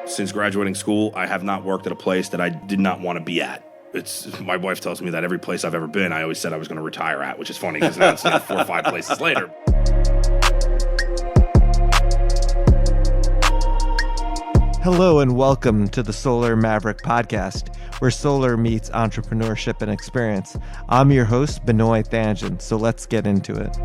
Since graduating school, I have not worked at a place that I did not want to be at. My wife tells me that every place I've ever been, I always said I was going to retire at, which is funny because now it's 4 or 5 places later. Hello and welcome to the Solar Maverick podcast, where solar meets entrepreneurship and experience. I'm your host, Benoy Thanjan, so let's get into it.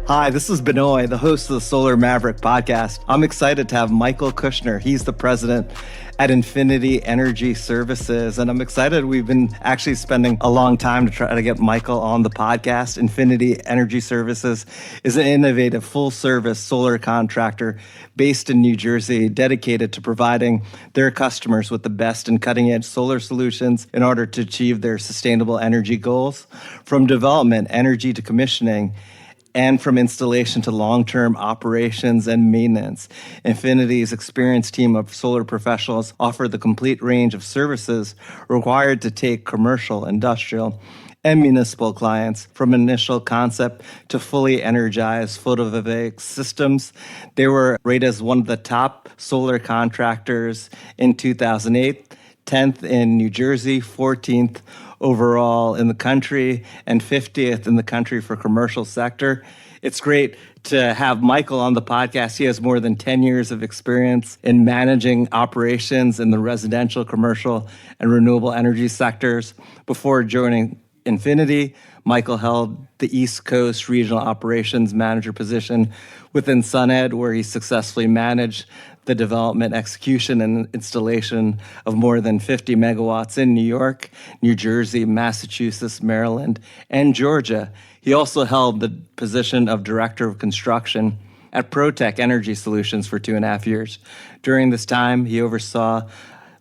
Hi, this is Benoy, the host of the Solar Maverick podcast. I'm excited to have Michael Kushner. He's the president at Infinity Energy Services, and I'm excited. We've been actually spending a long time to try to get Michael on the podcast. Infinity Energy Services is an innovative full-service solar contractor based in New Jersey, dedicated to providing their customers with the best and cutting-edge solar solutions in order to achieve their sustainable energy goals. From development, energy to commissioning, and from installation to long-term operations and maintenance. Infinity's experienced team of solar professionals offer the complete range of services required to take commercial, industrial, and municipal clients from initial concept to fully energized photovoltaic systems. They were rated as one of the top solar contractors in 2008, 10th in New Jersey, 14th overall in the country, and 50th in the country for commercial sector. It's great to have Michael on the podcast. He has more than 10 years of experience in managing operations in the residential, commercial, and renewable energy sectors. Before joining Infinity, Michael held the East Coast Regional Operations Manager position within SunEd, where he successfully managed the development, execution, and installation of more than 50 megawatts in New York, New Jersey, Massachusetts, Maryland, and Georgia. He also held the position of Director of Construction at ProTech Energy Solutions for 2.5 years. During this time, he oversaw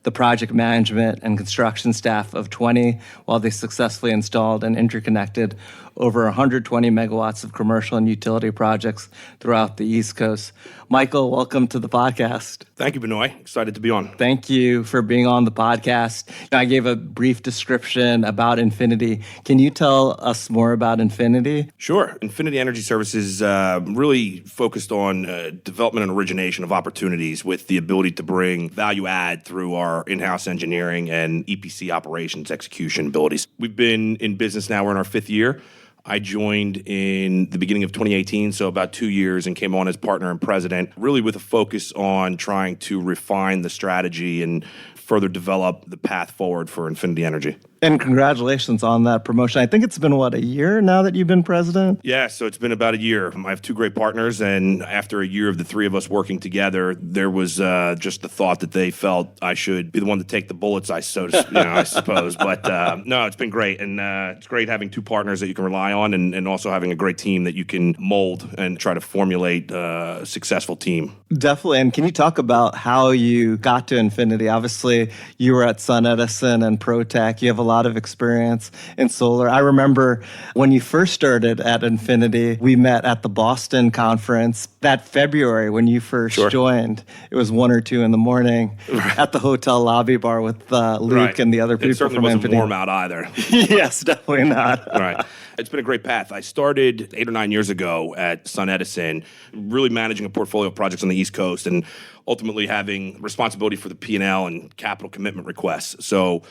the project management and construction staff of 20, while they successfully installed and interconnected over 120 megawatts of commercial and utility projects throughout the East Coast. Michael, welcome to the podcast. Thank you, Benoy. Excited to be on. Thank you for being on the podcast. I gave a brief description about Infinity. Can you tell us more about Infinity? Sure. Infinity Energy Services really focused on development and origination of opportunities with the ability to bring value add through our in-house engineering and EPC operations execution abilities. We've been in business now. We're in our 5th year. I joined in the beginning of 2018, so about 2 years, and came on as partner and president, really with a focus on trying to refine the strategy and further develop the path forward for Infinity Energy. And congratulations on that promotion. I think it's been, a year now that you've been president? Yeah, so it's been about a year. I have 2 great partners, and after a year of the 3 of us working together, there was just the thought that they felt I should be the one to take the bullets, I suppose. But no, it's been great, and it's great having 2 partners that you can rely on, and also having a great team that you can mold and try to formulate a successful team. Definitely. And can you talk about how you got to Infinity? Obviously, you were at SunEdison and ProTech. You have a lot of experience in solar. I remember when you first started at Infinity, we met at the Boston conference that February when you first joined. It was 1 or 2 in the morning at the hotel lobby bar with Luke and the other people from Infinity. It certainly wasn't warm out either. Yes, definitely not. Right. It's been a great path. I started 8 or 9 years ago at SunEdison, really managing a portfolio of projects on the East Coast and ultimately having responsibility for the P&L and capital commitment requests. So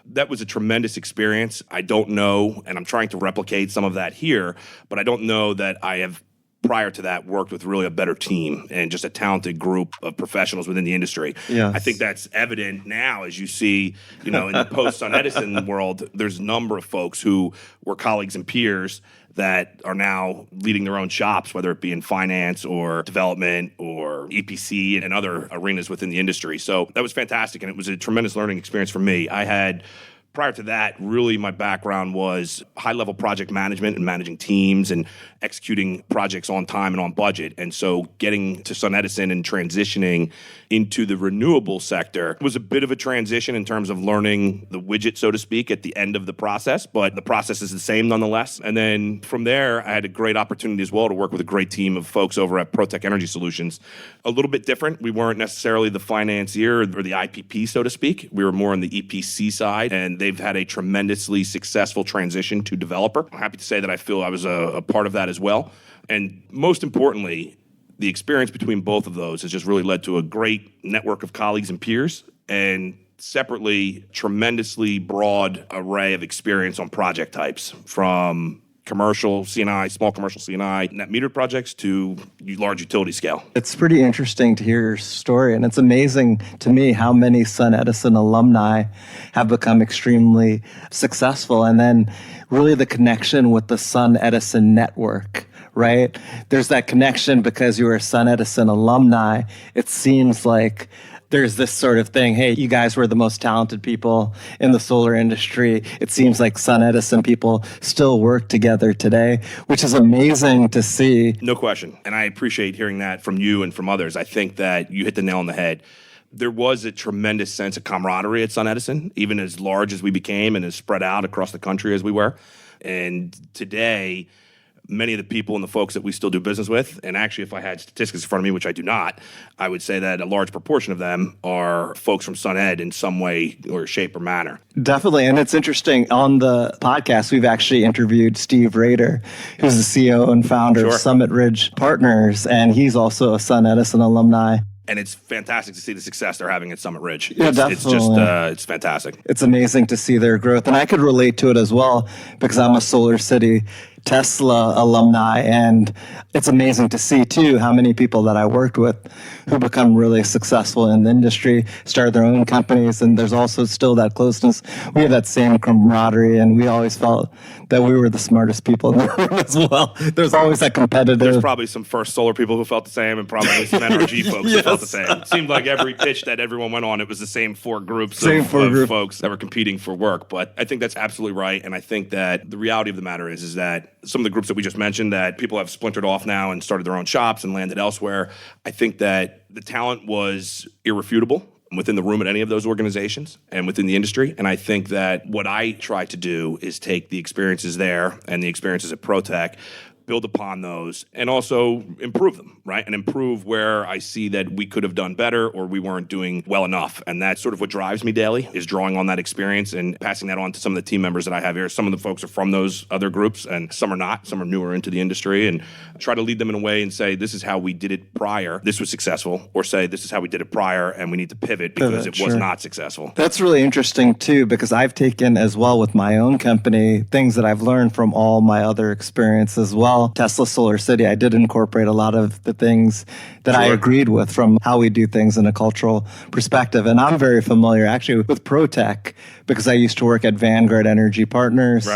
that was a tremendous experience. I don't know, and I'm trying to replicate some of that here, but I don't know that I have, prior to that, worked with really a better team and just a talented group of professionals within the industry. Yes. I think that's evident now as you see, in the post-SunEdison world, there's a number of folks who were colleagues and peers that are now leading their own shops, whether it be in finance or development or EPC and other arenas within the industry. So that was fantastic, and it was a tremendous learning experience for me. Prior to that, really my background was high-level project management and managing teams and executing projects on time and on budget. And so getting to SunEdison and transitioning into the renewable sector was a bit of a transition in terms of learning the widget, so to speak, at the end of the process, but the process is the same nonetheless. And then from there, I had a great opportunity as well to work with a great team of folks over at ProTech Energy Solutions. A little bit different. We weren't necessarily the financier or the IPP, so to speak. We were more on the EPC side, and they've had a tremendously successful transition to developer. I'm happy to say that I feel I was a part of that as well. And most importantly, the experience between both of those has just really led to a great network of colleagues and peers, and separately, tremendously broad array of experience on project types, from commercial C&I, small commercial C&I, net metered projects to large utility scale. It's pretty interesting to hear your story, and it's amazing to me how many SunEdison alumni have become extremely successful, and then really the connection with the SunEdison network, right? There's that connection because you were a SunEdison alumni. It seems like there's this sort of thing, hey, you guys were the most talented people in the solar industry. It seems like SunEdison people still work together today, which is amazing to see. No question. And I appreciate hearing that from you and from others. I think that you hit the nail on the head. There was a tremendous sense of camaraderie at SunEdison, even as large as we became and as spread out across the country as we were. And today, many of the people and the folks that we still do business with, and actually if I had statistics in front of me, which I do not, I would say that a large proportion of them are folks from SunEd in some way or shape or manner. Definitely. And it's interesting, on the podcast, we've actually interviewed Steve Rader, who's the CEO and founder of Summit Ridge Partners, and he's also a SunEdison alumni. And it's fantastic to see the success they're having at Summit Ridge. Yeah, It's just, it's fantastic. It's amazing to see their growth. And I could relate to it as well because I'm a Solar City Tesla alumni, and it's amazing to see too how many people that I worked with who become really successful in the industry, started their own companies, and there's also still that closeness. We have that same camaraderie, and we always felt that we were the smartest people in the room as well. There's always that competitive. There's probably some First Solar people who felt the same, and probably some NRG folks who felt the same. It seemed like every pitch that everyone went on, it was the same four groups of folks that were competing for work. But I think that's absolutely right, and I think that the reality of the matter is that some of the groups that we just mentioned, that people have splintered off now and started their own shops and landed elsewhere, I think that the talent was irrefutable within the room at any of those organizations and within the industry. And I think that what I try to do is take the experiences there and the experiences at ProTech, build upon those, and also improve them, right? And improve where I see that we could have done better or we weren't doing well enough. And that's sort of what drives me daily, is drawing on that experience and passing that on to some of the team members that I have here. Some of the folks are from those other groups and some are not. Some are newer into the industry, and try to lead them in a way and say, this is how we did it prior. This was successful. Or say, this is how we did it prior and we need to pivot because it was not successful. That's really interesting too, because I've taken as well with my own company things that I've learned from all my other experience as well. Tesla Solar City, I did incorporate a lot of the things that I agreed with from how we do things in a cultural perspective. And I'm very familiar actually with ProTech because I used to work at Vanguard Energy Partners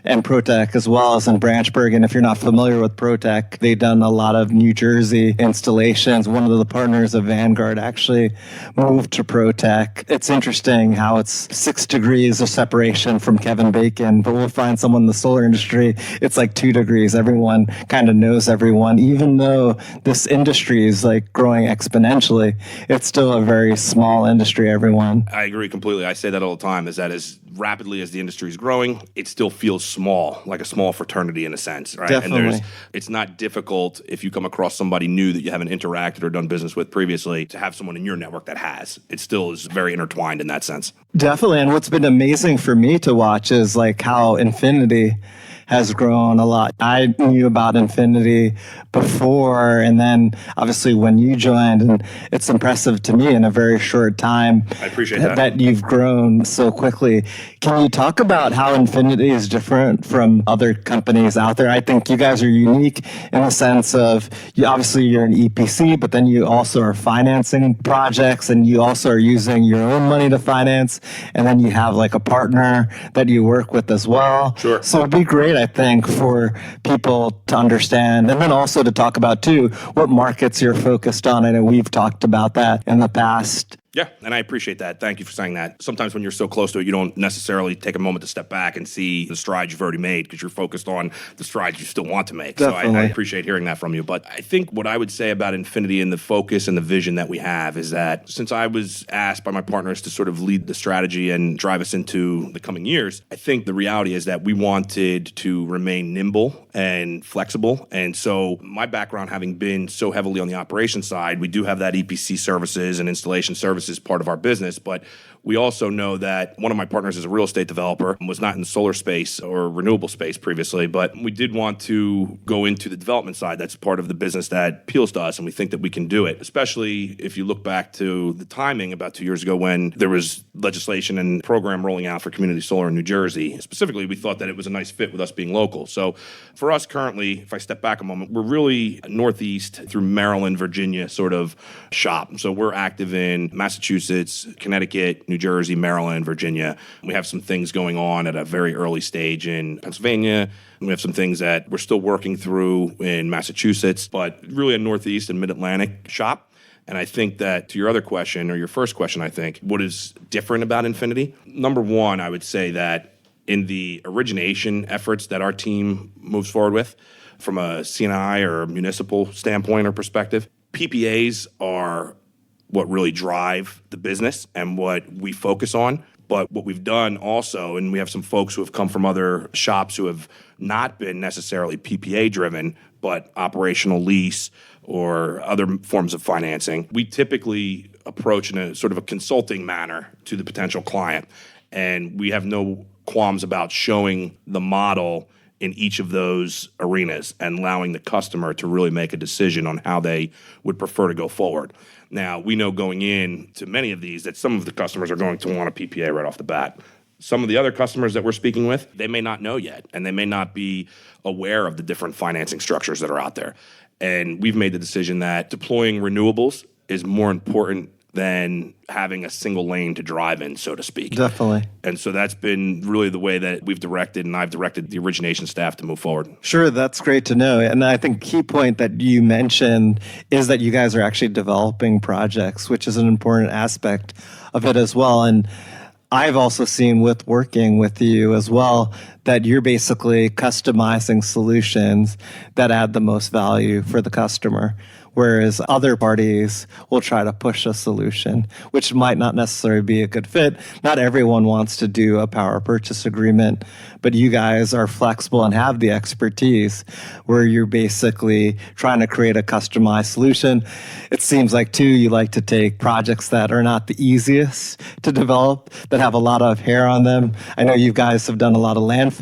and ProTech as well as in Branchburg. And if you're not familiar with ProTech, they've done a lot of New Jersey installations. One of the partners of Vanguard actually moved to ProTech. It's interesting how it's 6 degrees of separation from Kevin Bacon, but we'll find someone in the solar industry, it's like 2 degrees. Everyone kind of knows everyone. Even though this industry is like growing exponentially, it's still a very small industry, everyone. I agree completely. I say that all the time, is that as rapidly as the industry is growing, it still feels small, like a small fraternity in a sense, right? Definitely. And it's not difficult if you come across somebody new that you haven't interacted or done business with previously to have someone in your network that has. It still is very intertwined in that sense. Definitely. And what's been amazing for me to watch is like how Infinity has grown a lot. I knew about Infinity before, and then obviously when you joined, and it's impressive to me in a very short time. I appreciate that you've grown so quickly. Can you talk about how Infinity is different from other companies out there? I think you guys are unique in the sense of, obviously you're an EPC, but then you also are financing projects, and you also are using your own money to finance, and then you have like a partner that you work with as well. Sure. So it'd be great, I think, for people to understand, and then also to talk about too what markets you're focused on. I know we've talked about that in the past. Yeah, and I appreciate that. Thank you for saying that. Sometimes when you're so close to it, you don't necessarily take a moment to step back and see the strides you've already made because you're focused on the strides you still want to make. Definitely. So I appreciate hearing that from you. But I think what I would say about Infinity and the focus and the vision that we have is that since I was asked by my partners to sort of lead the strategy and drive us into the coming years, I think the reality is that we wanted to remain nimble and flexible. And so my background having been so heavily on the operations side, we do have that EPC services and installation services services part of our business, but we also know that one of my partners is a real estate developer and was not in the solar space or renewable space previously, but we did want to go into the development side. That's part of the business that appeals to us, and we think that we can do it, especially if you look back to the timing about 2 years ago when there was legislation and program rolling out for community solar in New Jersey. Specifically, we thought that it was a nice fit with us being local. So for us currently, if I step back a moment, we're really Northeast through Maryland, Virginia sort of shop. So we're active in Massachusetts, Connecticut, New Jersey, Maryland, Virginia. We have some things going on at a very early stage in Pennsylvania. We have some things that we're still working through in Massachusetts, but really a Northeast and Mid-Atlantic shop. And I think that to your other question, or your first question, I think, what is different about Infinity? Number one, I would say that in the origination efforts that our team moves forward with, from a C&I or municipal standpoint or perspective, PPAs are what really drive the business and what we focus on. But what we've done also, and we have some folks who have come from other shops who have not been necessarily PPA driven, but operational lease or other forms of financing, we typically approach in a sort of a consulting manner to the potential client. And we have no qualms about showing the model in each of those arenas and allowing the customer to really make a decision on how they would prefer to go forward. Now, we know going in to many of these that some of the customers are going to want a PPA right off the bat. Some of the other customers that we're speaking with, they may not know yet, and they may not be aware of the different financing structures that are out there. And we've made the decision that deploying renewables is more important than having a single lane to drive in, so to speak. Definitely. And so that's been really the way that we've directed, and I've directed the origination staff to move forward. Sure, that's great to know. And I think key point that you mentioned is that you guys are actually developing projects, which is an important aspect of it as well. And I've also seen with working with you as well that you're basically customizing solutions that add the most value for the customer, whereas other parties will try to push a solution, which might not necessarily be a good fit. Not everyone wants to do a power purchase agreement, but you guys are flexible and have the expertise where you're basically trying to create a customized solution. It seems like, too, you like to take projects that are not the easiest to develop, that have a lot of hair on them. I know you guys have done a lot of landfill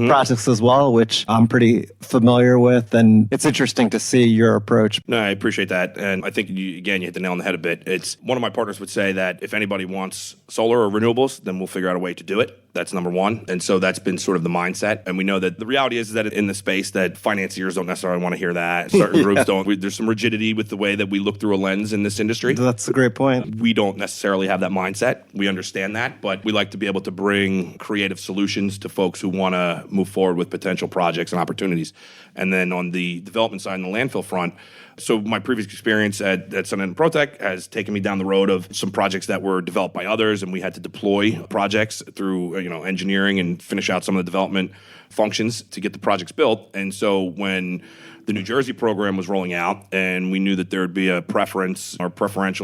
projects as well, which I'm pretty familiar with, and it's interesting to see your approach. No, I appreciate that. And I think, you hit the nail on the head a bit. It's one of my partners would say that if anybody wants solar or renewables, then we'll figure out a way to do it. That's number one. And so that's been sort of the mindset. And we know that the reality is that in the space that financiers don't necessarily want to hear that. Certain groups don't. There's some rigidity with the way that we look through a lens in this industry. That's a great point. We don't necessarily have that mindset. We understand that, but we like to be able to bring creative solutions to folks who want to move forward with potential projects and opportunities. And then on the development side and the landfill front, so my previous experience at Sun and Protec has taken me down the road of some projects that were developed by others, and we had to deploy projects through engineering and finish out some of the development functions to get the projects built. And so when the New Jersey program was rolling out, and we knew that there would be a preference or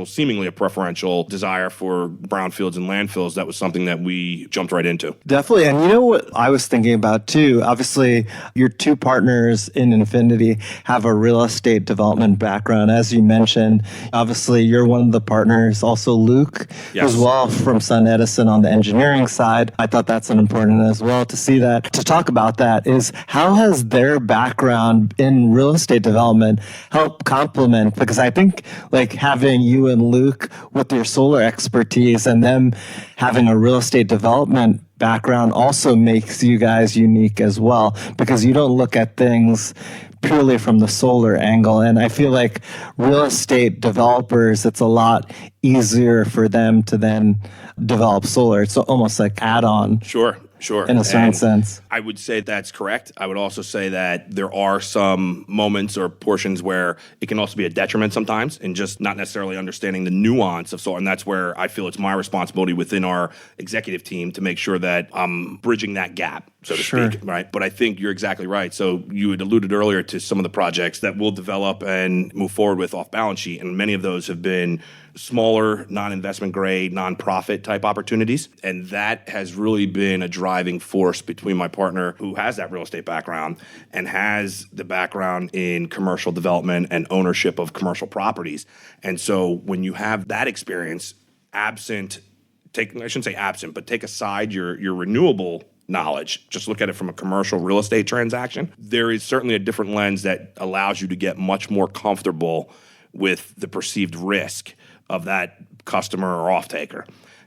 seemingly a preferential desire for brownfields and landfills, that was something that we jumped right into. Definitely. And you know what I was thinking about too? Obviously, your two partners in Infinity have a real estate development background. As you mentioned, obviously, you're one of the partners. Also, Luke as well from Sun Edison on the engineering side. I thought that's an important as well to see that. To talk about that is how has their background in real estate development help complement? Because I think like having you and Luke with your solar expertise and them having a real estate development background also makes you guys unique as well, because you don't look at things purely from the solar angle. And I feel like real estate developers, it's a lot easier for them to then develop solar. It's almost like add-on. Sure. In a certain sense. I would say that's correct. I would also say that there are some moments or portions where it can also be a detriment sometimes in just not necessarily understanding the nuance of solar. And that's where I feel it's my responsibility within our executive team to make sure that I'm bridging that gap, so to speak, right? But I think you're exactly right. So you had alluded earlier to some of the projects that we'll develop and move forward with off balance sheet. And many of those have been smaller, non-investment grade, non-profit type opportunities. And that has really been a driving force between my partner, who has that real estate background and has the background in commercial development and ownership of commercial properties. And so when you have that experience I shouldn't say absent, but take aside your renewable knowledge, just look at it from a commercial real estate transaction, there is certainly a different lens that allows you to get much more comfortable with the perceived risk of that customer or off-taker.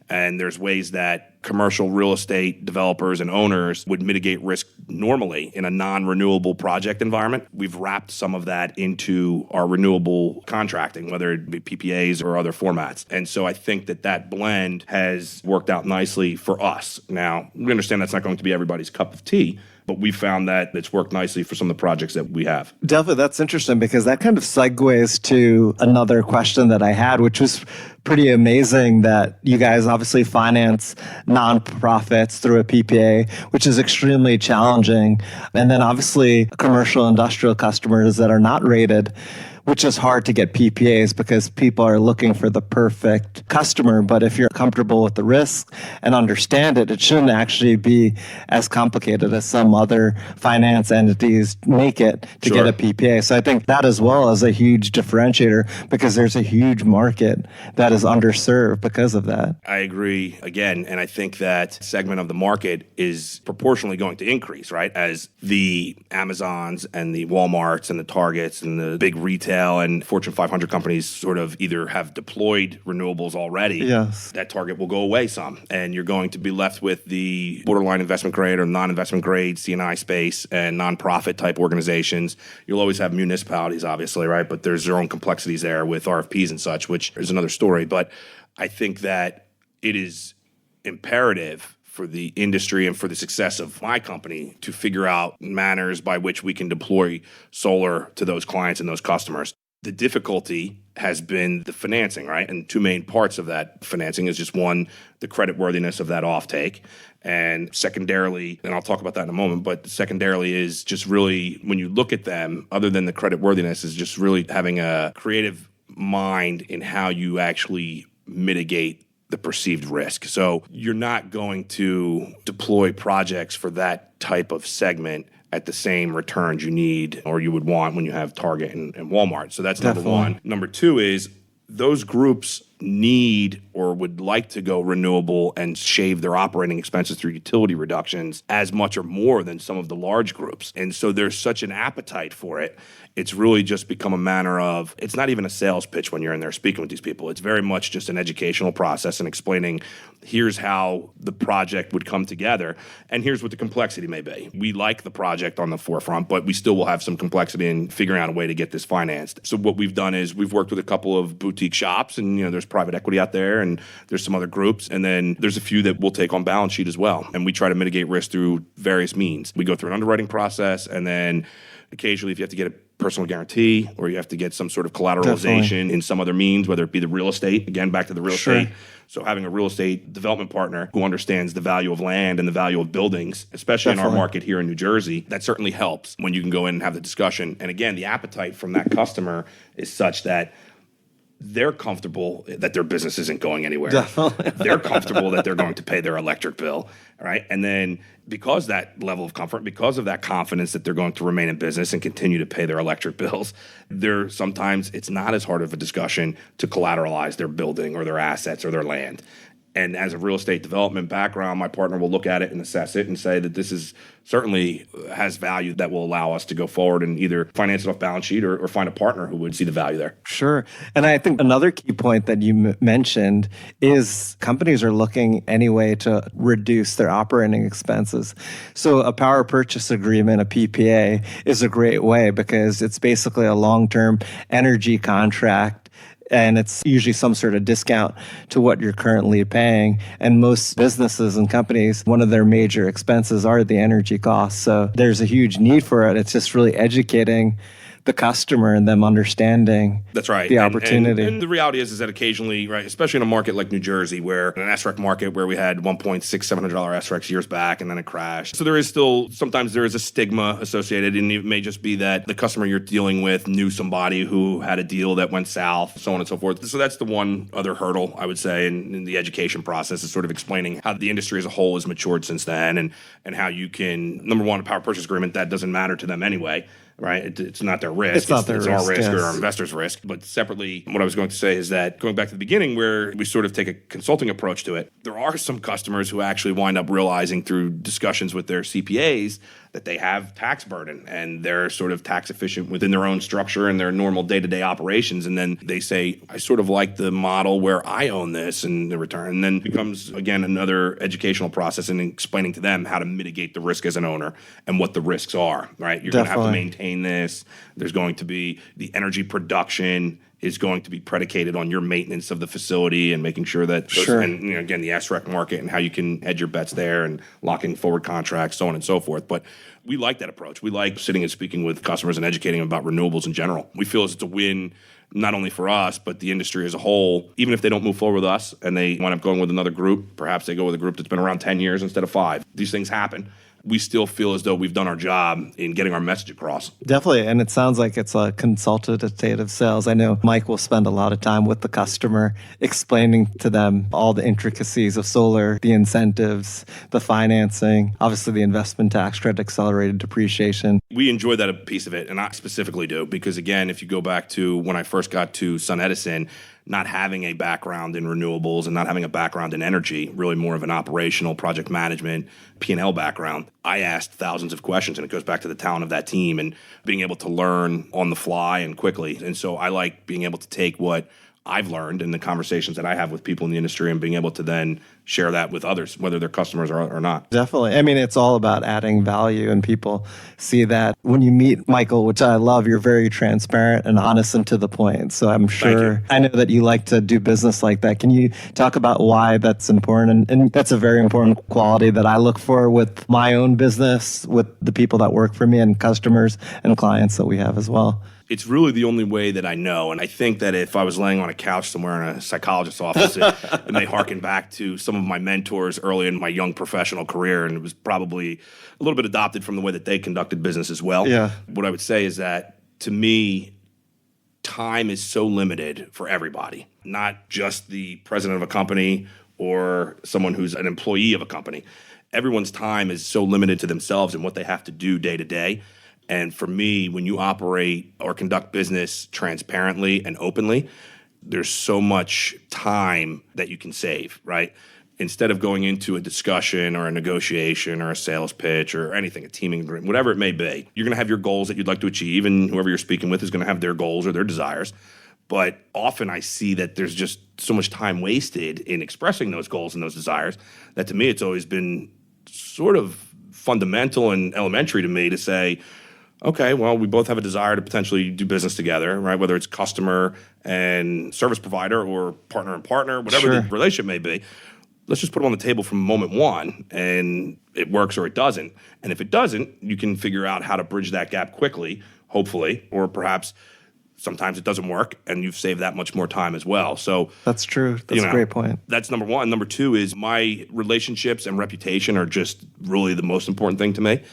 And there's ways that commercial real estate developers and owners would mitigate risk normally in a non-renewable project environment. We've wrapped some of that into our renewable contracting, whether it be PPAs or other formats. And so I think that blend has worked out nicely for us. Now, we understand that's not going to be everybody's cup of tea, but we found that it's worked nicely for some of the projects that we have. Definitely, that's interesting because that kind of segues to another question that I had, which was pretty amazing that you guys obviously finance nonprofits through a PPA, which is extremely challenging. And then obviously commercial industrial customers that are not rated, which is hard to get PPAs because people are looking for the perfect customer. But if you're comfortable with the risk and understand it, it shouldn't actually be as complicated as some other finance entities make it to get a PPA. So I think that as well is a huge differentiator because there's a huge market that is underserved because of that. I agree again. And I think that segment of the market is proportionally going to increase, right? As the Amazons and the Walmarts and the Targets and the big retail and Fortune 500 companies sort of either have deployed renewables already, yes, that target will go away some. And you're going to be left with the borderline investment grade or non-investment grade C&I space and nonprofit type organizations. You'll always have municipalities, obviously, right? But there's their own complexities there with RFPs and such, which is another story. But I think that it is imperative for the industry and for the success of my company to figure out manners by which we can deploy solar to those clients and those customers. The difficulty has been the financing, right? And two main parts of that financing is just one, the creditworthiness of that offtake. And secondarily, and I'll talk about that in a moment, but secondarily is just really, when you look at them, other than the creditworthiness, is just really having a creative mind in how you actually mitigate the perceived risk. So you're not going to deploy projects for that type of segment at the same returns you need or you would want when you have Target and Walmart. So that's Definitely. Number one. Number two is those groups need or would like to go renewable and shave their operating expenses through utility reductions as much or more than some of the large groups. And so there's such an appetite for it. It's really just become a matter of, it's not even a sales pitch when you're in there speaking with these people. It's very much just an educational process and explaining, here's how the project would come together, and here's what the complexity may be. We like the project on the forefront, but we still will have some complexity in figuring out a way to get this financed. So what we've done is we've worked with a couple of boutique shops, and there's private equity out there, and there's some other groups, and then there's a few that we'll take on balance sheet as well. And we try to mitigate risk through various means. We go through an underwriting process, and then occasionally if you have to get a personal guarantee or you have to get some sort of collateralization Definitely. in some other means, whether it be the real estate, again, back to the real Sure. estate. So having a real estate development partner who understands the value of land and the value of buildings, especially in our Definitely. market here in New Jersey, that certainly helps when you can go in and have the discussion. And again, the appetite from that customer is such that they're comfortable that their business isn't going anywhere. Definitely. They're comfortable that they're going to pay their electric bill, right? And then because that level of comfort, because of that confidence that they're going to remain in business and continue to pay their electric bills, sometimes it's not as hard of a discussion to collateralize their building or their assets or their land. And as a real estate development background, my partner will look at it and assess it and say that this is certainly has value that will allow us to go forward and either finance it off balance sheet or find a partner who would see the value there. Sure. And I think another key point that you mentioned is companies are looking anyway to reduce their operating expenses. So a power purchase agreement, a PPA, is a great way because it's basically a long-term energy contract. And it's usually some sort of discount to what you're currently paying. And most businesses and companies, one of their major expenses are the energy costs. So there's a huge need for it. It's just really educating the customer and them understanding That's right. the opportunity. And the reality is that occasionally, right, especially in a market like New Jersey, where an SREC market where we had $1.6700 SRECs years back and then it crashed. So there is still, sometimes there is a stigma associated, and it may just be that the customer you're dealing with knew somebody who had a deal that went south, so on and so forth. So that's the one other hurdle, I would say, in the education process is sort of explaining how the industry as a whole has matured since then and how you can, number one, a power purchase agreement, that doesn't matter to them anyway. right? It's not their risk. It's not their it's risk, our risk yes. or our investors' risk. But separately, what I was going to say is that going back to the beginning where we sort of take a consulting approach to it, there are some customers who actually wind up realizing through discussions with their CPAs that they have tax burden and they're sort of tax efficient within their own structure and their normal day-to-day operations. And then they say, I sort of like the model where I own this and the return. And then it becomes, again, another educational process in explaining to them how to mitigate the risk as an owner and what the risks are, right? You're going to have to maintain this. There's going to be the energy production is going to be predicated on your maintenance of the facility and making sure that, and again, the SREC market and how you can hedge your bets there and lock in forward contracts, so on and so forth. But we like that approach. We like sitting and speaking with customers and educating them about renewables in general. We feel it's a win not only for us, but the industry as a whole. Even if they don't move forward with us and they wind up going with another group, perhaps they go with a group that's been around 10 years instead of 5. These things happen. We still feel as though we've done our job in getting our message across. Definitely. And it sounds like it's a consultative sales. I know Mike will spend a lot of time with the customer explaining to them all the intricacies of solar, the incentives, the financing, obviously the investment tax credit, accelerated depreciation. We enjoy that piece of it, and I specifically do, because again, if you go back to when I first got to SunEdison, not having a background in renewables and not having a background in energy, really more of an operational project management, P&L background, I asked thousands of questions, and it goes back to the talent of that team and being able to learn on the fly and quickly. And so I like being able to take what I've learned in the conversations that I have with people in the industry and being able to then share that with others, whether they're customers or not. Definitely. I mean, it's all about adding value, and people see that. When you meet Michael, which I love, you're very transparent and honest and to the point. So I'm sure, I know that you like to do business like that. Can you talk about why that's important? And that's a very important quality that I look for with my own business, with the people that work for me and customers and clients that we have as well. It's really the only way that I know. And I think that if I was laying on a couch somewhere in a psychologist's office and they harken back to some of my mentors early in my young professional career, and it was probably a little bit adopted from the way that they conducted business as well. Yeah. What I would say is that, to me, time is so limited for everybody, not just the president of a company or someone who's an employee of a company. Everyone's time is so limited to themselves and what they have to do day to day. And for me, when you operate or conduct business transparently and openly, there's so much time that you can save, right? Instead of going into a discussion or a negotiation or a sales pitch or anything, a teaming agreement, whatever it may be, you're going to have your goals that you'd like to achieve, and whoever you're speaking with is going to have their goals or their desires. But often I see that there's just so much time wasted in expressing those goals and those desires that, to me, it's always been sort of fundamental and elementary to me to say, okay, well, we both have a desire to potentially do business together, right? Whether it's customer and service provider or partner and partner, whatever the relationship may be. Let's just put it on the table from moment one, and it works or it doesn't. And if it doesn't, you can figure out how to bridge that gap quickly, hopefully, or perhaps sometimes it doesn't work and you've saved that much more time as well. So that's true. That's a great point. That's number one. Number two is my relationships and reputation are just really the most important thing to me.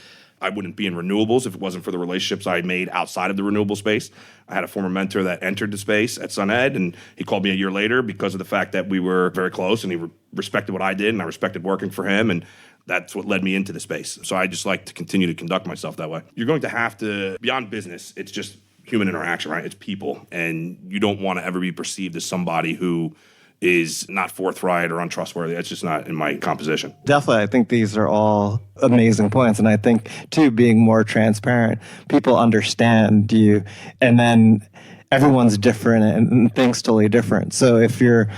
I wouldn't be in renewables if it wasn't for the relationships I made outside of the renewable space. I had a former mentor that entered the space at SunEd, and he called me a year later because of the fact that we were very close, and he respected what I did, and I respected working for him, and that's what led me into the space. So I just like to continue to conduct myself that way. You're going to have to, beyond business, it's just human interaction, right? It's people, and you don't want to ever be perceived as somebody who is not forthright or untrustworthy. It's just not in my composition. Definitely. I think these are all amazing points. And I think, too, being more transparent, people understand you. And then everyone's different and things totally different. So if you're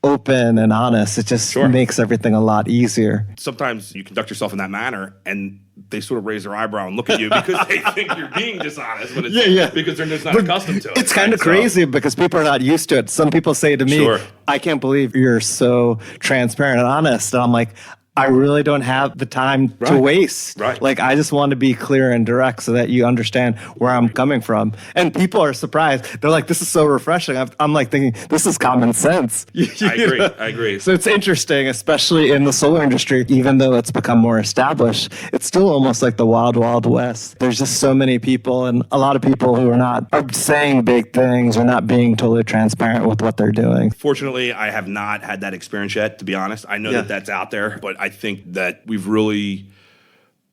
open and honest, it just makes everything a lot easier. Sometimes you conduct yourself in that manner and they sort of raise their eyebrow and look at you because they think you're being dishonest, but it's because they're just not accustomed to it. It's kind of crazy because people are not used to it. Some people say to me, I can't believe you're so transparent and honest. And I'm like, I really don't have the time to waste. Right. Like, I just want to be clear and direct so that you understand where I'm coming from. And people are surprised. They're like, this is so refreshing. I'm like thinking, this is common sense. I agree. So it's interesting, especially in the solar industry, even though it's become more established, it's still almost like the wild, wild west. There's just so many people, and a lot of people who are saying big things or not being totally transparent with what they're doing. Fortunately, I have not had that experience yet, to be honest. I know that that's out there, but I think that we've really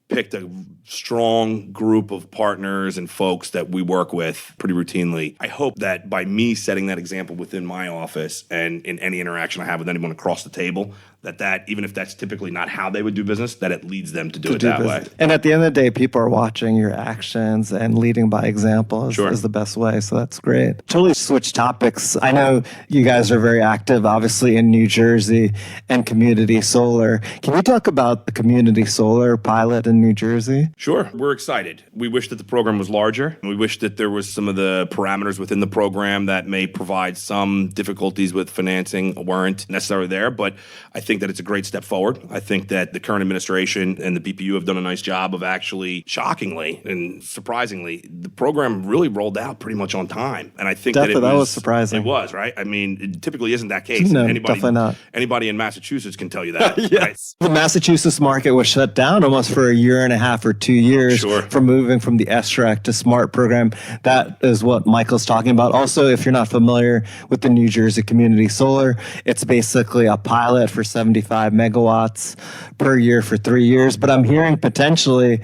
picked a strong group of partners and folks that we work with pretty routinely. I hope that by me setting that example within my office and in any interaction I have with anyone across the table, that even if that's typically not how they would do business, that it leads them to do it that way. And at the end of the day, people are watching your actions, and leading by example is the best way. So that's great. Totally switch topics. I know you guys are very active, obviously, in New Jersey and community solar. Can you talk about the community solar pilot in New Jersey? Sure. We're excited. We wish that the program was larger. We wish that there was some of the parameters within the program that may provide some difficulties with financing weren't necessarily there, but I think that it's a great step forward. I think that the current administration and the BPU have done a nice job of actually, shockingly and surprisingly, the program really rolled out pretty much on time. And I think that was surprising. It was, right? I mean, it typically isn't that case. No, definitely not. Anybody in Massachusetts can tell you that. Yes. Right? The Massachusetts market was shut down almost for a year and a half or 2 years from moving from the SREC to SMART program. That is what Michael's talking about. Also, if you're not familiar with the New Jersey Community Solar, it's basically a pilot for 75 megawatts per year for 3 years. But I'm hearing potentially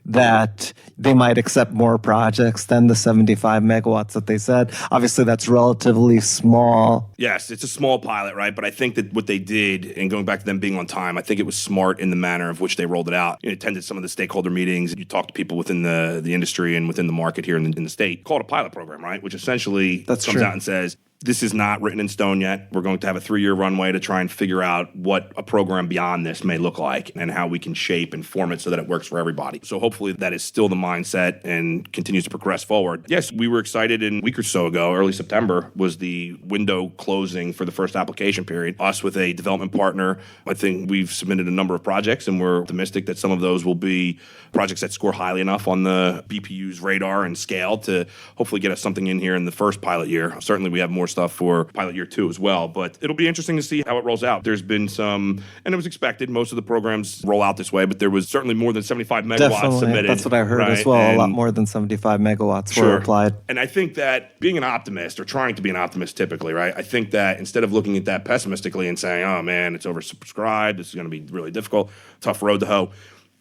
that they might accept more projects than the 75 megawatts that they said. Obviously, that's relatively small. Yes, it's a small pilot, right? But I think that what they did, and going back to them being on time, I think it was smart in the manner of which they rolled it out. You attended some of the stakeholder meetings. You talked to people within the industry and within the market here in the state. Call it a pilot program, right? Which essentially comes out and says, this is not written in stone yet. We're going to have a 3-year runway to try and figure out what a program beyond this may look like and how we can shape and form it so that it works for everybody. So hopefully that is still the mindset and continues to progress forward. Yes, we were excited a week or so ago, early September, was the window closing for the first application period. Us with a development partner, I think we've submitted a number of projects, and we're optimistic that some of those will be projects that score highly enough on the BPU's radar and scale to hopefully get us something in here in the first pilot year. Certainly we have more stuff for pilot year 2 as well, but it'll be interesting to see how it rolls out. There's been some, and it was expected, most of the programs roll out this way, but there was certainly more than 75 megawatts submitted. That's what I heard as well. And a lot more than 75 megawatts were applied. And I think that being an optimist, or trying to be an optimist typically, right? I think that instead of looking at that pessimistically and saying, oh man, it's oversubscribed, this is going to be really difficult, tough road to hoe,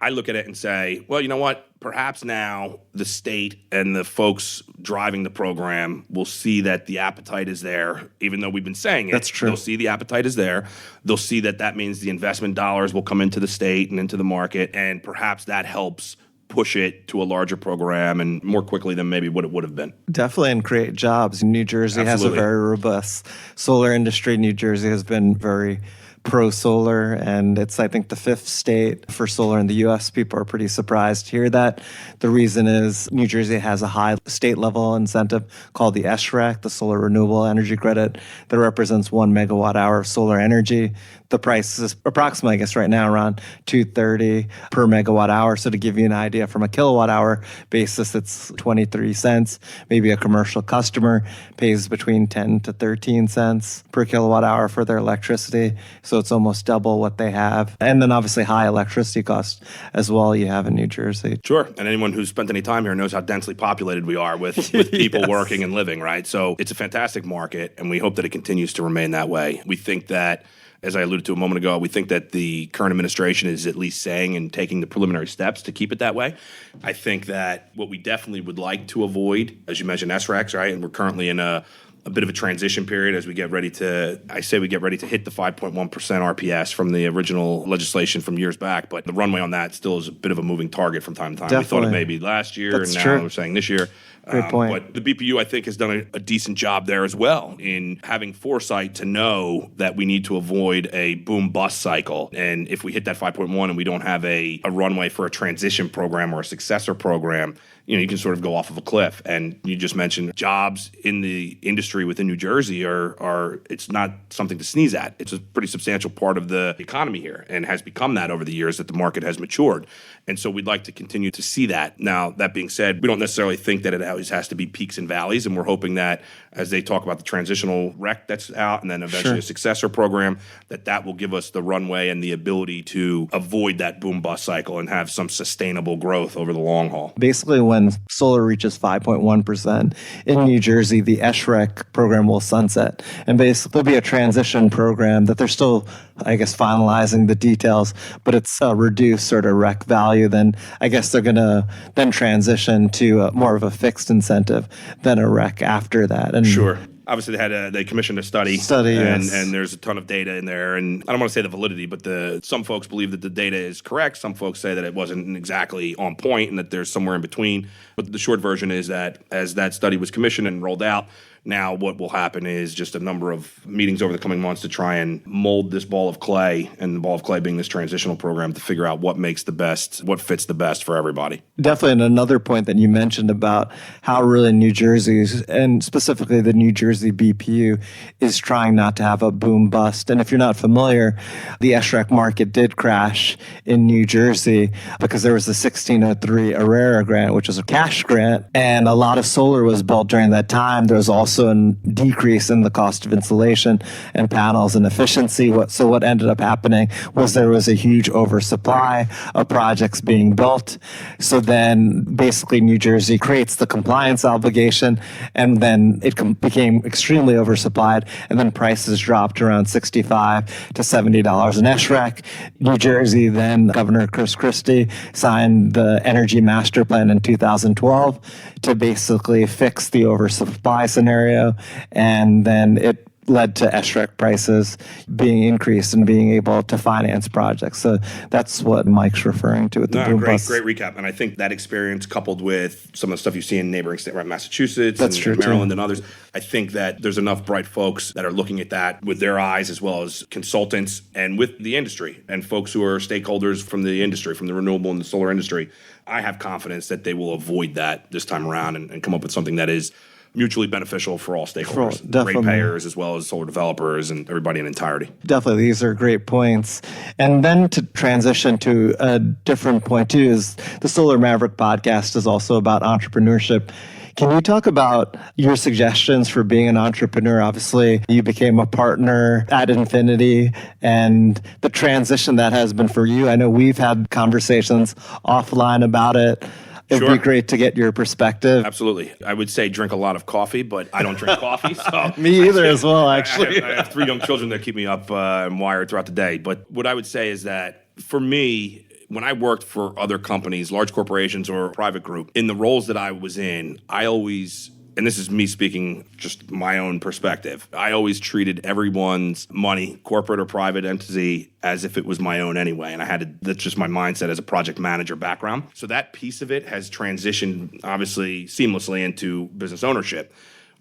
I look at it and say, well, you know what? Perhaps now the state and the folks driving the program will see that the appetite is there, even though we've been saying it. That's true. They'll see the appetite is there. They'll see that that means the investment dollars will come into the state and into the market, and perhaps that helps push it to a larger program and more quickly than maybe what it would have been. Definitely, and create jobs. New Jersey has a very robust solar industry. New Jersey has been very pro-solar, and it's, I think, the 5th state for solar in the U.S. People are pretty surprised to hear that. The reason is New Jersey has a high state-level incentive called the SREC, the Solar Renewable Energy Credit, that represents 1 megawatt hour of solar energy. The price is approximately, I guess, right now around $2.30 per megawatt hour. So to give you an idea, from a kilowatt hour basis, it's 23 cents. Maybe a commercial customer pays between 10 to 13 cents per kilowatt hour for their electricity. So it's almost double what they have. And then obviously high electricity costs as well you have in New Jersey. Sure. And anyone who's spent any time here knows how densely populated we are with people working and living, right? So it's a fantastic market, and we hope that it continues to remain that way. We think that, as I alluded to a moment ago, we think that the current administration is at least saying and taking the preliminary steps to keep it that way. I think that what we definitely would like to avoid, as you mentioned, SRECs, right? And we're currently in a bit of a transition period as we get ready to, hit the 5.1% RPS from the original legislation from years back. But the runway on that still is a bit of a moving target from time to time. Definitely. We thought it maybe last year, That's and now true. we're saying this year. Great point. But the BPU, I think, has done a decent job there as well in having foresight to know that we need to avoid a boom-bust cycle. And if we hit that 5.1 and we don't have a runway for a transition program or a successor program, you can sort of go off of a cliff. And you just mentioned jobs in the industry within New Jersey are it's not something to sneeze at. It's a pretty substantial part of the economy here and has become that over the years that the market has matured. And so we'd like to continue to see that. Now, that being said, we don't necessarily think that it always has to be peaks and valleys. And we're hoping that as they talk about the transitional rec that's out and then eventually a successor program, that will give us the runway and the ability to avoid that boom-bust cycle and have some sustainable growth over the long haul. Basically, when when solar reaches 5.1% in New Jersey, the SREC program will sunset. And basically, there'll be a transition program that they're still, I guess, finalizing the details, but it's a reduced sort of REC value. Then I guess they're going to then transition to more of a fixed incentive than a REC after that. And Sure. Obviously, they commissioned a study, yes. and there's a ton of data in there. And I don't want to say the validity, but some folks believe that the data is correct. Some folks say that it wasn't exactly on point and that there's somewhere in between. But the short version is that as that study was commissioned and rolled out, now what will happen is just a number of meetings over the coming months to try and mold this ball of clay, and the ball of clay being this transitional program, to figure out what fits the best for everybody. Definitely. And another point that you mentioned about how really New Jersey, and specifically the New Jersey BPU, is trying not to have a boom bust. And if you're not familiar, the SREC market did crash in New Jersey because there was the 1603 ARERA grant, which was a cash grant, and a lot of solar was built during that time. There was also a decrease in the cost of insulation and panels and efficiency. So what ended up happening was there was a huge oversupply of projects being built. So then basically New Jersey creates the compliance obligation, and then it became extremely oversupplied, and then prices dropped around $65 to $70 an SREC. New Jersey, then Governor Chris Christie, signed the Energy Master Plan in 2012 to basically fix the oversupply scenario, and then it led to SREC prices being increased and being able to finance projects. So that's what Mike's referring to with the boom bust. Great recap. And I think that experience, coupled with some of the stuff you see in neighboring states, right, Massachusetts That's and true, Maryland too. and others, I think that there's enough bright folks that are looking at that with their eyes, as well as consultants and with the industry and folks who are stakeholders from the industry, from the renewable and the solar industry. I have confidence that they will avoid that this time around and come up with something that is mutually beneficial for all stakeholders, ratepayers as well as solar developers and everybody in entirety. Definitely, these are great points. And then to transition to a different point too, is the Solar Maverick podcast is also about entrepreneurship. Can you talk about your suggestions for being an entrepreneur? Obviously, you became a partner at Infinity, and the transition that has been for you. I know we've had conversations offline about it. It'd be great to get your perspective. Absolutely. I would say drink a lot of coffee, but I don't drink coffee. So Me either as well, actually. I have 3 young children that keep me up and wired throughout the day. But what I would say is that for me, when I worked for other companies, large corporations or private group, in the roles that I was in, I always, and this is me speaking just my own perspective, I always treated everyone's money, corporate or private entity, as if it was my own anyway. And that's just my mindset as a project manager background. So that piece of it has transitioned obviously seamlessly into business ownership.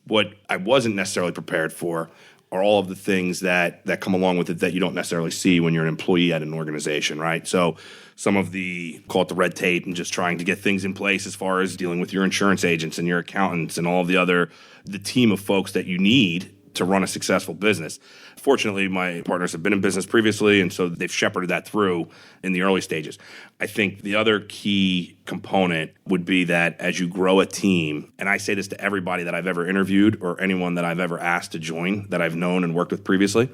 What I wasn't necessarily prepared for are all of the things that come along with it that you don't necessarily see when you're an employee at an organization, right? So some of the, call it the red tape, and just trying to get things in place as far as dealing with your insurance agents and your accountants and all of the team of folks that you need to run a successful business. Fortunately, my partners have been in business previously, and so they've shepherded that through in the early stages. I think the other key component would be that as you grow a team, and I say this to everybody that I've ever interviewed or anyone that I've ever asked to join that I've known and worked with previously,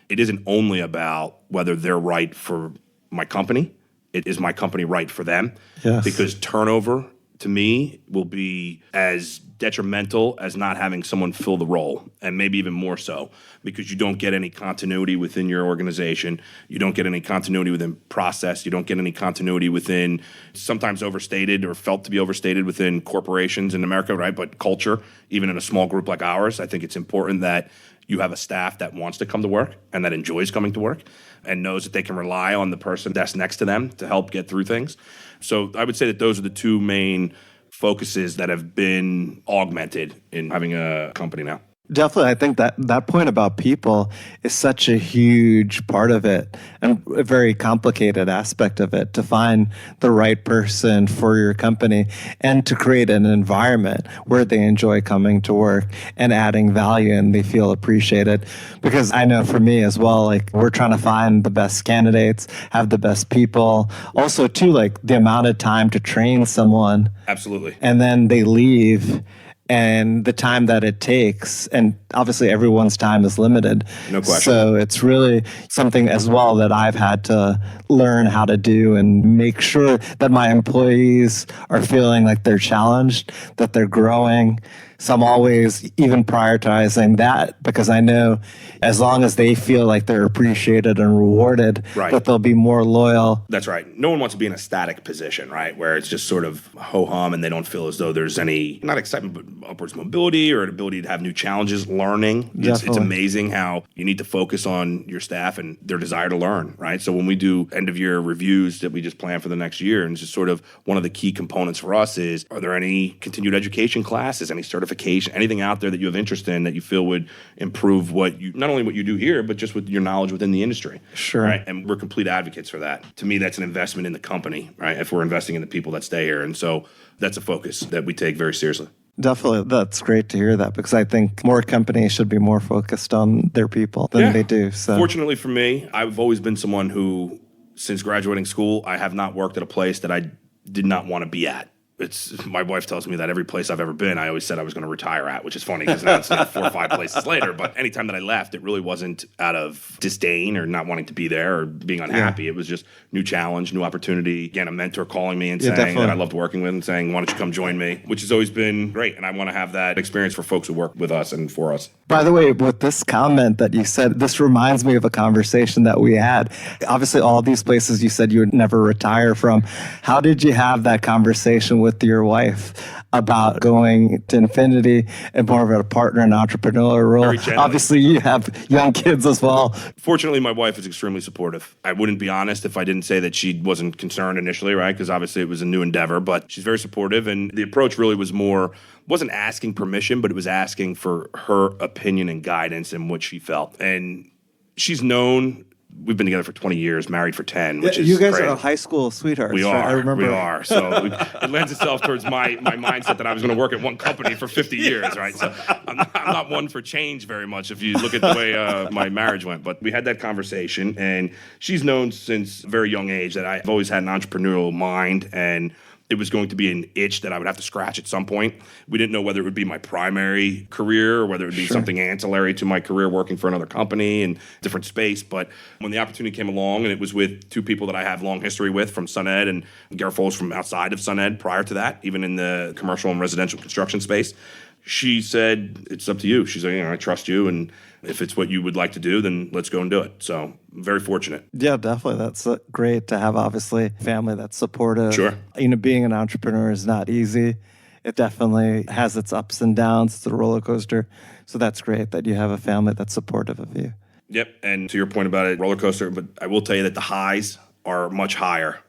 it isn't only about whether they're right for my company. It is my company right for them. Yes. Because turnover, to me, will be as detrimental as not having someone fill the role, and maybe even more so, because you don't get any continuity within your organization. You don't get any continuity within process. You don't get any continuity within, sometimes overstated or felt to be overstated within corporations in America, right? But culture, even in a small group like ours, I think it's important that you have a staff that wants to come to work and that enjoys coming to work and knows that they can rely on the person that's next to them to help get through things. So I would say that those are the 2 main focuses that have been augmented in having a company now. Definitely. I think that point about people is such a huge part of it and a very complicated aspect of it, to find the right person for your company and to create an environment where they enjoy coming to work and adding value and they feel appreciated. Because I know for me as well, like, we're trying to find the best candidates, have the best people. Also, too, like, the amount of time to train someone. Absolutely. And then they leave. and the time that it takes. And obviously everyone's time is limited. No question. So it's really something as well that I've had to learn how to do and make sure that my employees are feeling like they're challenged, that they're growing. So I'm always even prioritizing that, because I know as long as they feel like they're appreciated and rewarded, Right. that they'll be more loyal. That's right. No one wants to be in a static position, right? Where it's just sort of ho-hum and they don't feel as though there's any, not excitement, but upwards mobility or an ability to have new challenges, learning. It's amazing how you need to focus on your staff and their desire to learn, right? So when we do end of year reviews that we just plan for the next year, and it's just sort of one of the key components for us is, are there any continued education classes, any certification, anything out there that you have interest in that you feel would improve what you, not only what you do here, but just with your knowledge within the industry. Sure. Right? And we're complete advocates for that. To me, that's an investment in the company, right? If we're investing in the people that stay here. And so that's a focus that we take very seriously. Definitely. That's great to hear that, because I think more companies should be more focused on their people than they do. So fortunately for me, I've always been someone who, since graduating school, I have not worked at a place that I did not want to be at. My wife tells me that every place I've ever been, I always said I was going to retire at, which is funny because now it's 4 or 5 places later. But anytime that I left, it really wasn't out of disdain or not wanting to be there or being unhappy. It was just new challenge, new opportunity. Again, a mentor calling me and saying definitely. that I loved working with and saying, why don't you come join me? Which has always been great. And I want to have that experience for folks who work with us and for us. By the way, with this comment that you said, this reminds me of a conversation that we had. Obviously, all these places you said you would never retire from. How did you have that conversation with your wife about going to infinity and more of a partner and entrepreneur role? Obviously, you have young kids as well. Fortunately, my wife is extremely supportive. I wouldn't be honest if I didn't say that she wasn't concerned initially, right? Because obviously it was a new endeavor, but she's very supportive. And the approach really was wasn't asking permission, but it was asking for her opinion and guidance and what she felt. And she's known, we've been together for 20 years, married for 10, which is you guys crazy. are high school sweethearts. We are. Right? I remember. We are. So it lends itself towards my mindset that I was going to work at one company for 50 years, right? So I'm not one for change very much if you look at the way my marriage went. But we had that conversation, and she's known since a very young age that I've always had an entrepreneurial mind, and it was going to be an itch that I would have to scratch at some point. We didn't know whether it would be my primary career or whether it would be something ancillary to my career working for another company in different space. But when the opportunity came along, and it was with 2 people that I have long history with from SunEd and Garfo's from outside of SunEd prior to that, even in the commercial and residential construction space, she said, it's up to you. She's like, I trust you, and if it's what you would like to do, then let's go and do it. So I'm very fortunate. Yeah, definitely. That's great to have, obviously, family that's supportive. Sure. Being an entrepreneur is not easy. It definitely has its ups and downs. It's a roller coaster. So that's great that you have a family that's supportive of you. Yep. And to your point about it, roller coaster, but I will tell you that the highs are much higher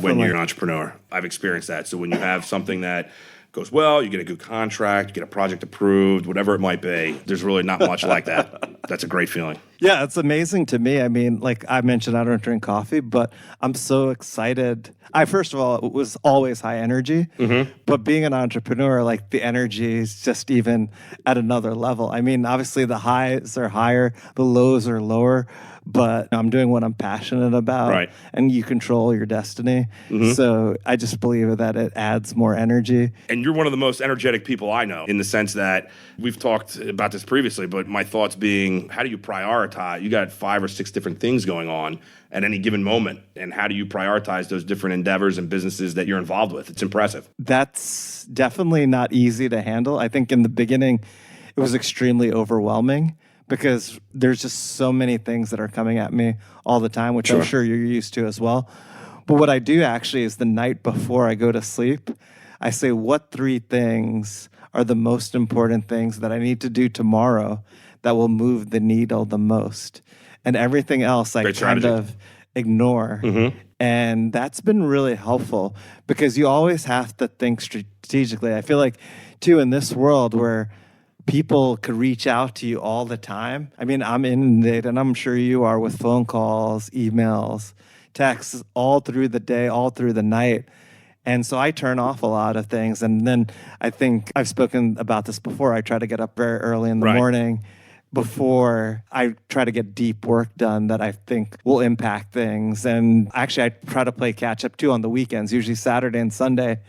when you're an entrepreneur. I've experienced that. So when you have something that goes well, you get a good contract, you get a project approved, whatever it might be, there's really not much like that. That's a great feeling. Yeah, it's amazing to me. I mean, like I mentioned, I don't drink coffee, but I'm so excited. First of all, it was always high energy, but being an entrepreneur, like the energy is just even at another level. I mean, obviously the highs are higher, the lows are lower, but I'm doing what I'm passionate about, and you control your destiny. So I just believe that it adds more energy. And you're one of the most energetic people I know, in the sense that we've talked about this previously, but my thoughts being, how do you prioritize? You got 5 or 6 different things going on at any given moment, and how do you prioritize those different endeavors and businesses that you're involved with? It's impressive. That's definitely not easy to handle. I think in the beginning, it was extremely overwhelming, because there's just so many things that are coming at me all the time, which I'm sure you're used to as well. But what I do actually is the night before I go to sleep, I say, what 3 things are the most important things that I need to do tomorrow that will move the needle the most? And everything else I kind of ignore. And that's been really helpful, because you always have to think strategically. I feel like, too, in this world where people could reach out to you all the time. I mean, I'm inundated, and I'm sure you are, with phone calls, emails, texts all through the day, all through the night. And so I turn off a lot of things. And then I think I've spoken about this before. I try to get up very early in the morning before I try to get deep work done that I think will impact things. And actually, I try to play catch up too on the weekends, usually Saturday and Sunday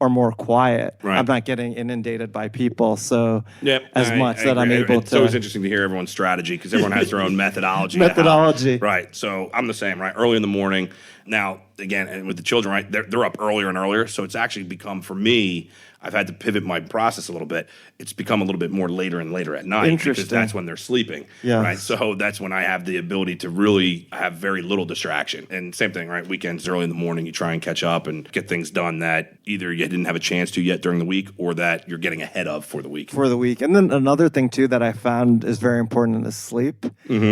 are more quiet. Right. I'm not getting inundated by people much that I'm able to. It's always interesting to hear everyone's strategy because everyone has their own methodology. Right. So I'm the same, right? Early in the morning. Now, again, and with the children, right, they're up earlier and earlier. So it's actually become, for me, I've had to pivot my process a little bit. It's become a little bit more later and later at night because that's when they're sleeping, right? So that's when I have the ability to really have very little distraction. And same thing, right? Weekends, early in the morning, you try and catch up and get things done that either you didn't have a chance to yet during the week or that you're getting ahead of for the week. And then another thing, too, that I found is very important is sleep.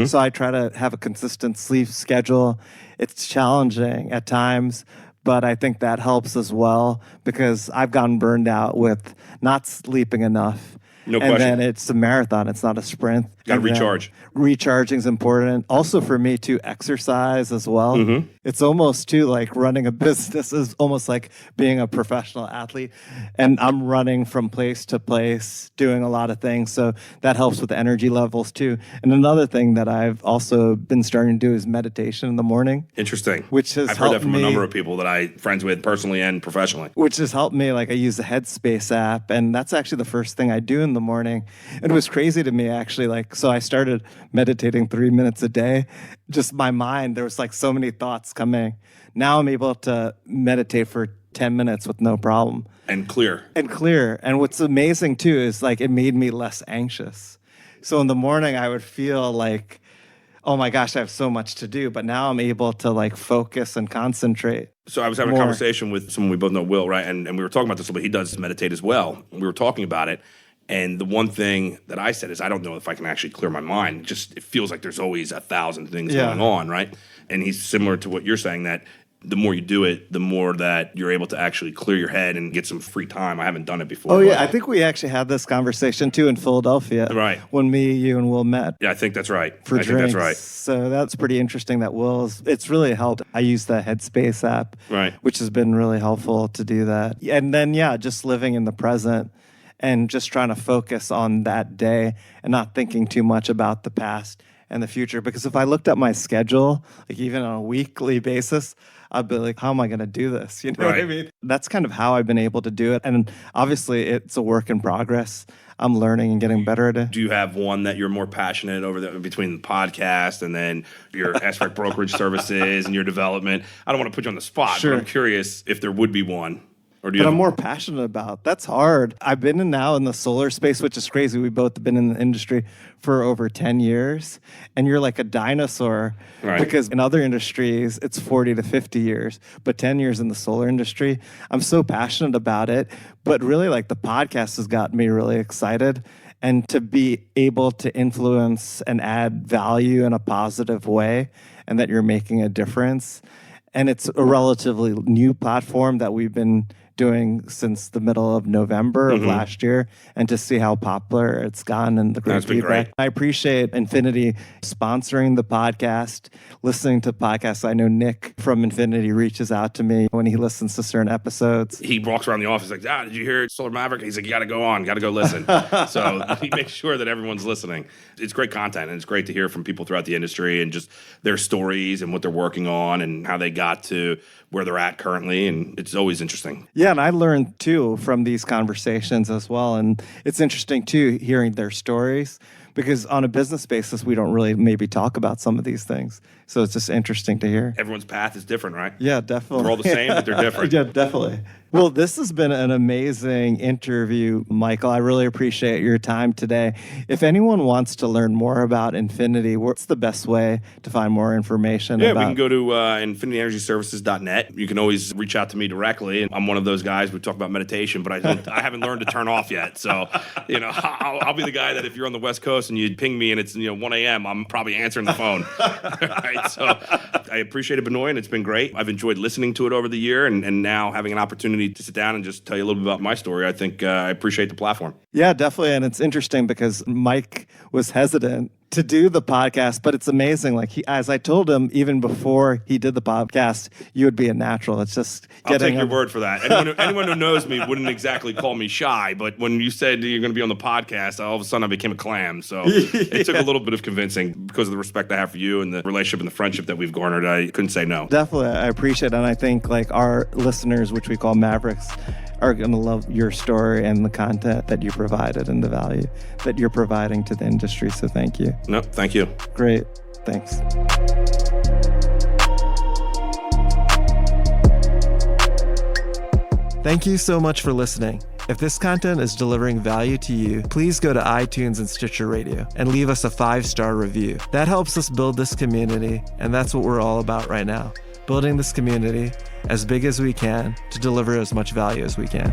So I try to have a consistent sleep schedule. It's challenging at times, but I think that helps as well because I've gotten burned out with not sleeping enough. No question. And then it's a marathon. It's not a sprint. Got to recharge. Recharging is important. Also for me to exercise as well. It's almost too like running a business is almost like being a professional athlete. And I'm running from place to place, doing a lot of things. So that helps with the energy levels too. And another thing that I've also been starting to do is meditation in the morning. Interesting. Which has I've heard that from a number of people that I'm friends with personally and professionally. Which has helped me. Like I use the Headspace app, and that's actually the first thing I do in the morning. It was crazy to me actually. So I started meditating 3 minutes a day. Just my mind, there was like so many thoughts coming. Now I'm able to meditate for 10 minutes with no problem. And clear. And what's amazing too is like it made me less anxious. So in the morning I would feel like, oh my gosh, I have so much to do. But now I'm able to like focus and concentrate. So I was having a conversation with someone we both know, Will, right? And we were talking about this a little bit. He does meditate as well. We were talking about it. And the one thing that I said is I don't know if I can actually clear my mind. Just it feels like there's always 1,000 things going on, right? And he's similar to what you're saying, that the more you do it, the more that you're able to actually clear your head and get some free time. I haven't done it before. Oh, yeah. I think we actually had this conversation, too, in Philadelphia. Right. When me, you, and Will met. Yeah, I think that's right. For drinks. I think that's right. So that's pretty interesting that it's really helped. I use the Headspace app, right, which has been really helpful to do that. And then, just living in the present. And just trying to focus on that day and not thinking too much about the past and the future. Because if I looked at my schedule, like even on a weekly basis, I'd be like, how am I going to do this? You know what I mean? That's kind of how I've been able to do it. And obviously, it's a work in progress. I'm learning and getting better at it. Do you have one that you're more passionate over between the podcast and then your aspect brokerage services and your development? I don't want to put you on the spot, but I'm curious if there would be one. But I'm more passionate about. That's hard. I've been now in the solar space, which is crazy. We've both been in the industry for over 10 years. And you're like a dinosaur. Right. Because in other industries, it's 40 to 50 years. But 10 years in the solar industry, I'm so passionate about it. But really, like the podcast has got me really excited. And to be able to influence and add value in a positive way and that you're making a difference. And it's a relatively new platform that we've been doing since the middle of November of last year, and to see how popular it's gotten and the great feedback. Great. I appreciate Infinity sponsoring the podcast, listening to podcasts. I know Nick from Infinity reaches out to me when he listens to certain episodes. He walks around the office like, did you hear Solar Maverick? He's like, you got to go on, got to go listen. So he makes sure that everyone's listening. It's great content, and it's great to hear from people throughout the industry and just their stories and what they're working on and how they got to where they're at currently, and it's always interesting. Yeah, and I learned, too, from these conversations as well, and it's interesting, too, hearing their stories, because on a business basis, we don't really maybe talk about some of these things, so it's just interesting to hear. Everyone's path is different, right? Yeah, definitely. We're all the same, but they're different. Yeah, definitely. Well, this has been an amazing interview, Michael. I really appreciate your time today. If anyone wants to learn more about Infinity, what's the best way to find more information? We can go to infinityenergyservices.net. You can always reach out to me directly. I'm one of those guys. We talk about meditation, but I haven't learned to turn off yet. So, I'll be the guy that if you're on the West Coast and you ping me and it's 1 a.m., I'm probably answering the phone. Right? So I appreciate it, Benoy, and it's been great. I've enjoyed listening to it over the year, and now having an opportunity to sit down and just tell you a little bit about my story. I think I appreciate the platform. Yeah, definitely. And it's interesting because Mike was hesitant to do the podcast, but it's amazing. Like as I told him, even before he did the podcast, you would be a natural. It's just I'll take your word for that. Anyone who knows me wouldn't exactly call me shy, but when you said you're going to be on the podcast, all of a sudden I became a clam. So it took a little bit of convincing because of the respect I have for you and the relationship and the friendship that we've garnered. I couldn't say no. Definitely. I appreciate it. And I think like our listeners, which we call Mavericks, are going to love your story and the content that you provided and the value that you're providing to the industry. So thank you. No, thank you. Great. Thanks. Thank you so much for listening. If this content is delivering value to you, please go to iTunes and Stitcher Radio and leave us a 5-star review. That helps us build this community, and that's what we're all about right now. Building this community as big as we can to deliver as much value as we can.